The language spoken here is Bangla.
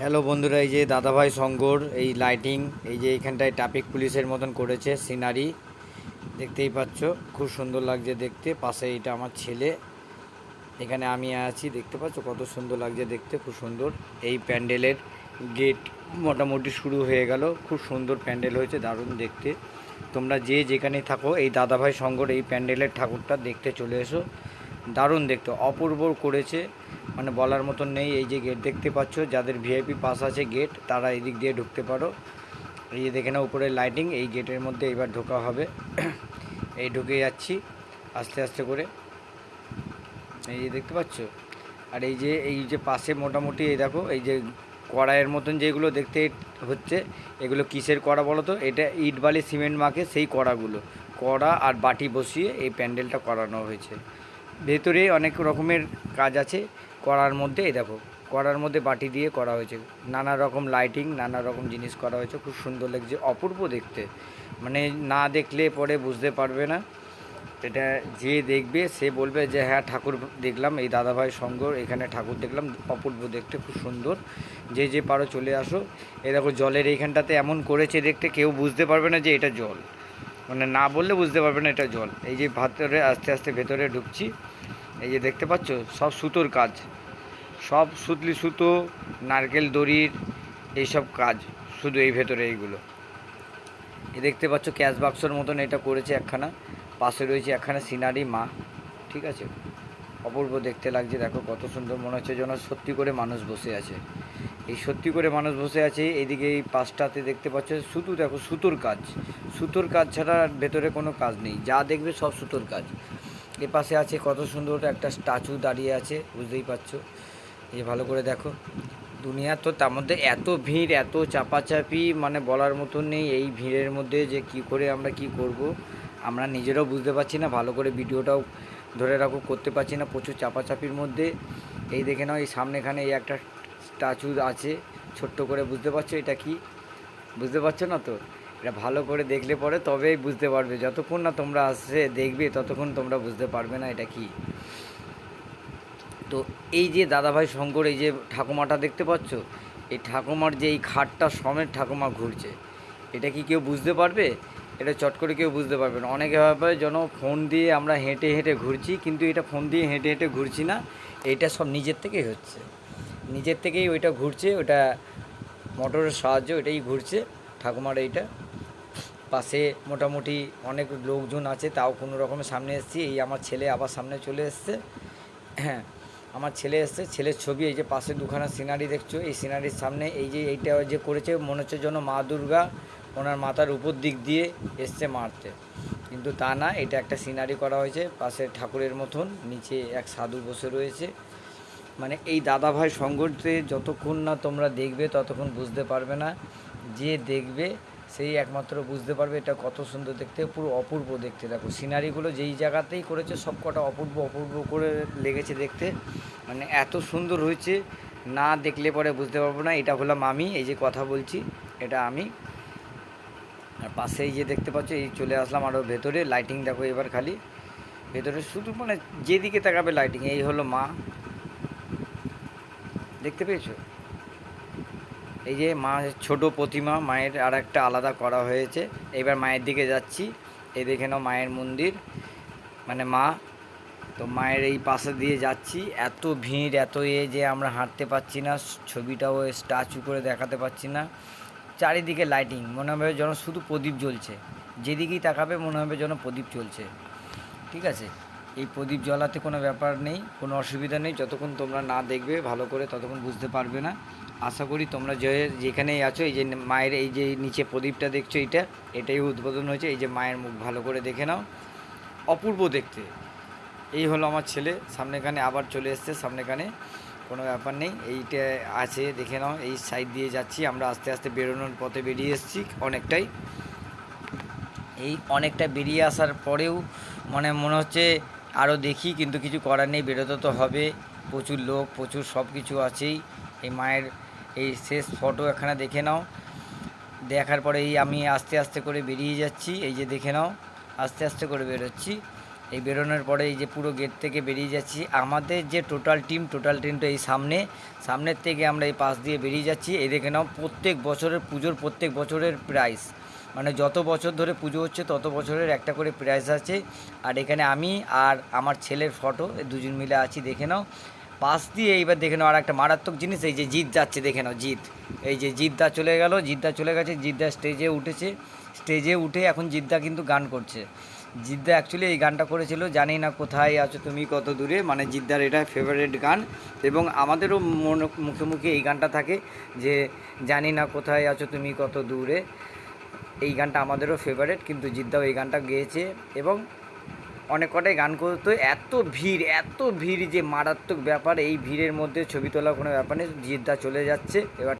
হ্যালো বন্ধুরা, এই যে দাদাভাই সঙ্গর এই লাইটিং, এই যে এখানটায় ট্রাফিক পুলিশের মতন করেছে সিনারি, দেখতেই পাচ্ছ খুব সুন্দর লাগছে দেখতে। পাশে এটা আমার ছেলে, এখানে আমি আছি, দেখতে পাচ্ছ কত সুন্দর লাগছে দেখতে, খুব সুন্দর। এই প্যান্ডেলের গেট মোটামুটি শুরু হয়ে গেল, খুব সুন্দর প্যান্ডেল হয়েছে, দারুণ দেখতে। তোমরা যে যেখানেই থাকো এই দাদাভাই সঙ্গর এই প্যান্ডেলের ঠাকুরটা দেখতে চলে এসো, দারুণ দেখতে, অপূর্ব করেছে, মানে বলার মতন নেই। এই যে গেট দেখতে পাচ্ছ, যাদের ভিআইপি পাস আছে গেট, তারা এদিক দিয়ে ঢুকতে পারো। এই যে দেখে নাও উপরে লাইটিং, এই গেটের মধ্যে এবার ঢোকা হবে। এই ঢুকে যাচ্ছি আস্তে আস্তে করে, এই যে দেখতে পাচ্ছ। আর এই যে পাশে মোটামুটি এই দেখো, এই যে কড়াইয়ের মতন যেগুলো দেখতে হচ্ছে, এগুলো কিসের কড়া বলো তো? এটা ইট বালি সিমেন্ট মাখে সেই কড়াগুলো, কড়া আর বাটি বসিয়ে এই প্যান্ডেলটা করানো হয়েছে। ভেতরে অনেক রকমের কাজ আছে কড়ার মধ্যে, এই দেখো কড়ার মধ্যে বাটি দিয়ে করা হয়েছে, নানা রকম লাইটিং, নানা রকম জিনিস করা হয়েছে, খুব সুন্দর লাগছে, অপূর্ব দেখতে। মানে না দেখলে পরে বুঝতে পারবে না, এটা যে দেখবে সে বলবে যে হ্যাঁ ঠাকুর দেখলাম, এই দাদাভাই সঙ্গ এখানে ঠাকুর দেখলাম, অপূর্ব দেখতে, খুব সুন্দর। যে যে পারো চলে আসো। এই দেখো জলের এইখানটাতে এমন করেছে দেখতে, কেউ বুঝতে পারবে না যে এটা জল, মানে না বললে বুঝতে পারবে না এটা জল। এই যে ভেতরে আস্তে আস্তে ভেতরে ঢুকছি, এই যে দেখতে পাচ্ছ সব সুতোর কাজ, সব সুতলি সুতো, নারকেল দড়ির এইসব কাজ, শুধু এই ভেতরে এইগুলো। এ দেখতে পাচ্ছ ক্যাশ বাক্সর মতন এটা করেছে একখানা, পাশে রয়েছে একখানা সিনারি মা, ঠিক আছে। অপূর্ব দেখতে লাগছে, দেখো কত সুন্দর, মনে হচ্ছে যেন সত্যি করে মানুষ বসে আছে। এই সত্যি করে মানুষ বসে আছে। এইদিকে এই পাশটাতে দেখতে পাচ্ছ শুধু দেখো সুতোর কাজ, সুতোর কাজ ছাড়া ভেতরে কোনো কাজ নেই, যা দেখবে সব সুতোর কাজ। এ পাশে আছে কত সুন্দর একটা স্ট্যাচু দাঁড়িয়ে আছে, বুঝতেই পারছো। এই ভালো করে দেখো, দুনিয়া তো, তার মধ্যে এত ভিড়, এত চাপাচাপি, মানে বলার মতন নেই। এই ভিড়ের মধ্যে যে কি করে আমরা কি করব, আমরা নিজেরাও বুঝতে পারছি না, ভালো করে ভিডিওটাও ধরে রাখো করতে পারছি না, প্রচুর চাপাচাপির মধ্যে। এই দেখে নাও, এই সামনেখানে এই একটা স্ট্যাচু আছে ছোট্ট করে, বুঝতে পারছো এটা কি? বুঝতে পারছো না তো? এটা ভালো করে দেখলে পরে তবেই বুঝতে পারবে, যতক্ষণ না তোমরা আসছে দেখবে ততক্ষণ তোমরা বুঝতে পারবে না এটা কি। তো এই যে দাদাভাই শঙ্কর, এই যে ঠাকুমাটা দেখতে পাচ্ছ, এই ঠাকুমার যে এই খাটটা সমেত ঠাকুমা ঘুরছে, এটা কি কেউ বুঝতে পারবে? এটা চট করে কেউ বুঝতে পারবে না। অনেকে ভাবে যেন ফোন দিয়ে আমরা হেঁটে হেঁটে ঘুরছি, কিন্তু এটা ফোন দিয়ে হেঁটে হেঁটে ঘুরছি না, এইটা সব নিজের থেকেই হচ্ছে, নিজের থেকেই ওইটা ঘুরছে, ওটা মোটরের সাহায্যে ওইটাই ঘুরছে ঠাকুমার এইটা। পাশে মোটামুটি অনেক লোকজন আছে, তাও কোনো রকমের সামনে এসেছি। এই আমার ছেলে আবার সামনে চলে এসছে, হ্যাঁ আমার ছেলে এসছে, ছেলের ছবি। এই যে পাশে দুখানা সিনারি দেখছো, এই সিনারির সামনে এই যে এইটা যে করেছে, মনে হচ্ছে যেন মা দুর্গা ওনার মাথার উপর দিক দিয়ে এসছে মারতে, কিন্তু তা না, এটা একটা সিনারি করা হয়েছে পাশে ঠাকুরের মতন, নিচে এক সাধু বসে রয়েছে। মানে এই দাদাভাই সংঘর্ষে যতক্ষণ না তোমরা দেখবে ততক্ষণ বুঝতে পারবে না, যে দেখবে সেই একমাত্র বুঝতে পারবে এটা কত সুন্দর দেখতে, পুরো অপূর্ব দেখতে। দেখো সিনারিগুলো যেই জায়গাতেই করেছে সব কটা অপূর্ব অপূর্ব করে লেগেছে দেখতে, মানে এত সুন্দর হয়েছে, না দেখলে পরে বুঝতে পারবো না। এটা হলাম আমি, এই যে কথা বলছি এটা আমি। আর পাশে এই যে দেখতে পাচ্ছ, এই চলে আসলাম আরও ভেতরে, লাইটিং দেখো এবার খালি ভেতরে, শুধু মানে যেদিকে তাকাবে লাইটিং। এই হলো মা, দেখতে পেয়েছো? এই যে মা ছোট প্রতিমা, মায়ের আর একটা আলাদা করা হয়েছে। এবার মায়ের দিকে যাচ্ছি, এই দেখে নাও মায়ের মন্দির, মানে মা। তো মায়ের এই পাশে দিয়ে যাচ্ছি, এত ভিড়, এত যে আমরা হাঁটতে পারছি না, ছবিটাও স্ট্যাচু করে দেখাতে পারছি না। চারিদিকে লাইটিং, মনে হবে যেন শুধু প্রদীপ জ্বলছে, যেদিকেই তাকাবে মনে হবে যেন প্রদীপ চলছে, ঠিক আছে। এই প্রদীপ জ্বলাতে কোনো ব্যাপার নেই, কোনো অসুবিধা নেই, যতক্ষণ তোমরা না দেখবে ভালো করে ততক্ষণ বুঝতে পারবে না। আশা করি তোমরা যেখানেই আছো, এই যে মায়ের এই যে নিচে প্রদীপটা দেখছো, এটাই উদ্বোধন হয়েছে। এই যে মায়ের মুখ ভালো করে দেখে নাও, অপূর্ব দেখতে। এই হলো আমার ছেলে, সামনেখানে আবার চলে এসছে, সামনেখানে কোনো ব্যাপার নেই, এইটা আছে দেখে নাও। এই সাইড দিয়ে যাচ্ছি আমরা, আস্তে আস্তে বেরোনোর পথে বেরিয়ে এসেছি অনেকটাই। এই অনেকটা বেরিয়ে আসার পরেও মনে হচ্ছে আরও দেখি, কিন্তু কিছু করার নেই, বেরোতে তো হবে, প্রচুর লোক, প্রচুর সব কিছু আছেই। এই মায়ের এই শেষ ফটো এখানে দেখে নাও, দেখার পরে এই আমি আস্তে আস্তে করে বেরিয়ে যাচ্ছি, এই যে দেখে নাও আস্তে আস্তে করে বেরোচ্ছি। এই বেরোনোর পরে এই যে পুরো গেট থেকে বেরিয়ে যাচ্ছি, আমাদের যে টোটাল টিমটা এই সামনের থেকে আমরা এই পাশ দিয়ে বেরিয়ে যাচ্ছি। এই দেখে নাও প্রত্যেক বছরের পুজোর প্রত্যেক বছরের প্রাইস, মানে যত বছর ধরে পুজো হচ্ছে তত বছরের একটা করে প্রাইস আছে। আর এখানে আমি আর আমার ছেলের ফটো দুজন মিলে আছি, দেখে নাও। পাশ দিয়ে এইবার দেখে নাও আর একটা মারাত্মক জিনিস, এই যে জিৎ যাচ্ছে, দেখে নাও জিৎ, এই যে জিৎদা চলে গেল, জিৎদা চলে গেছে, জিৎদা স্টেজে উঠেছে, স্টেজে উঠে এখন জিৎদা কিন্তু গান করছে। জিদ্দা অ্যাকচুয়ালি এই গানটা করেছিল জানি না কোথায় আছো তুমি কত দূরে, মানে জিদ্দার এটা ফেভারিট গান, এবং আমাদেরও মুখে মুখে এই গানটা থাকে যে জানি না কোথায় আছো তুমি কত দূরে। এই গানটা আমাদেরও ফেভারিট, কিন্তু জিদ্দাও এই গানটা গেয়েছে এবং অনেক কটাই গান করতো। এত ভিড় যে মারাত্মক ব্যাপার, এই ভিড়ের মধ্যে ছবি তোলার কোনো ব্যাপার নেই। জিদ্দা চলে যাচ্ছে এবার।